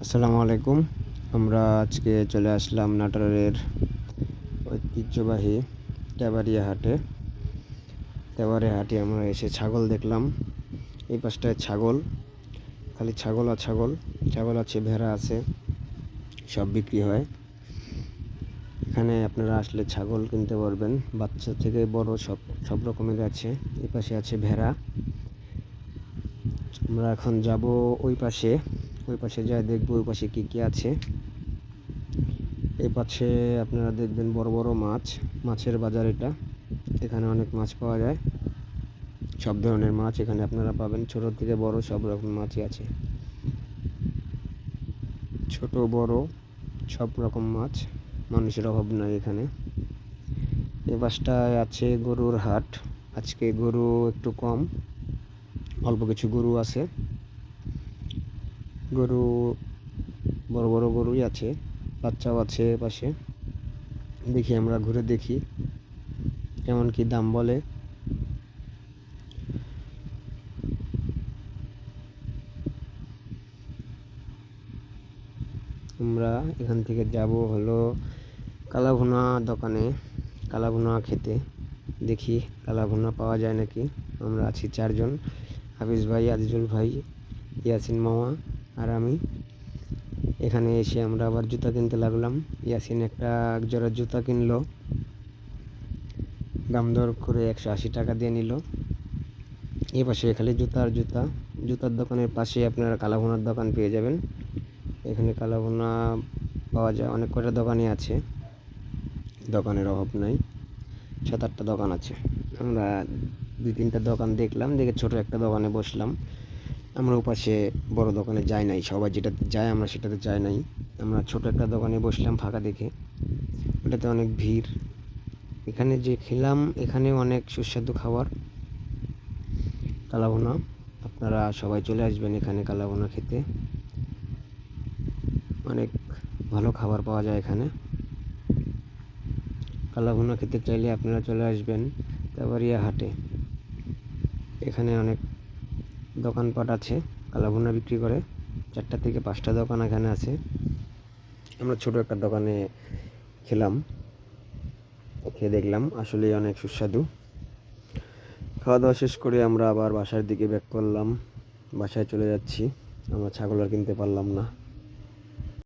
আসসালামু আলাইকুম। আমরা আজকে চলে আসলাম নাটোরের ঐতিহ্যবাহী তেবাড়িয়া হাটে। তেবাড়িয়া হাটে আমরা এসে ছাগল দেখলাম। এই পাশটায় ছাগল, খালি ছাগল আর ছাগল। ছাগল আছে, ভেড়া আছে, সব বিক্রি হয়। এখানে আপনারা আসলে ছাগল কিনতে পারবেন, বাচ্চা থেকে বড় সব রকমের আছে। এই পাশে আছে ভেড়া। আমরা এখন যাব ওই পাশে যাই দেখবো ওই পাশে কি আছে। এই পাশে আপনারা দেখবেন বড় বড় মাছের বাজার এটা। এখানে অনেক মাছ পাওয়া যায়, সব ধরনের মাছ এখানে আপনারা পাবেন। ছোট থেকে বড় সব রকম মাছই আছে, ছোট বড় সব রকম মাছ, মানুষের অভাব নাই এখানে। এই পাশটায় আছে গরুর হাট। আজকে গরু একটু কম, অল্প কিছু গরু আছে। গরু বড় বড় গরুই আছে, বাচ্চাও আছে পাশে। দেখি, আমরা ঘুরে দেখি কেমন কি দাম বলে। আমরা এখান থেকে যাব হলো কালাভুনা দোকানে, কালাভুনা খেতে। দেখি কালাভুনা পাওয়া যায় নাকি। আমরা আছি চারজন, হাফিজ ভাই, আজিজুল ভাই, ইয়াসিন মামা আর আমি। এখানে এসে আমরা আবার জুতা কিনতে লাগলাম। ইয়াসিন এক জোড়া জুতা কিনলো, দাম দর করে 180 টাকা দিয়ে নিল। এই পাশে খালি জুতার দোকানের পাশে আপনারা কালাভুনার দোকান পেয়ে যাবেন। এখানে কালাভুনা পাওয়া যায়, অনেক কটা দোকানই আছে, দোকানের অভাব নাই। 7-8টা দোকান আছে। আমরা 2-3টা দোকান দেখলাম, দেখে ছোট একটা দোকানে বসলাম। আমরা ওপাশে বড় দোকানে যাই নাই, সবাই যেটাতে যায় আমরা সেটাতে যাই নাই। আমরা ছোট একটা দোকানে বসলাম ফাঁকা দেখে, ওটাতে অনেক ভিড়। এখানে যে খেলাম, এখানে অনেক সুস্বাদু খাবার, কালাভুনা। আপনারা সবাই চলে আসবেন এখানে কালাভুনা খেতে, অনেক ভালো খাবার পাওয়া যায় এখানে। কালাভুনা খেতে চাইলে আপনারা চলে আসবেন তেবাড়িয়া হাটে। এখানে অনেক দোকানপাট আছে, কালাভুনা বিক্রি করে। 4টা থেকে 5টা দোকান এখানে আছে। আমরা ছোট একটা দোকানে খেলাম, খেয়ে দেখলাম আসলে অনেক সুস্বাদু। খাওয়া দাওয়া শেষ করে আমরা আবার বাসার দিকে ব্যাক করলাম, বাসায় চলে যাচ্ছি। আমরা ছাগল আর কিনতে পারলাম না।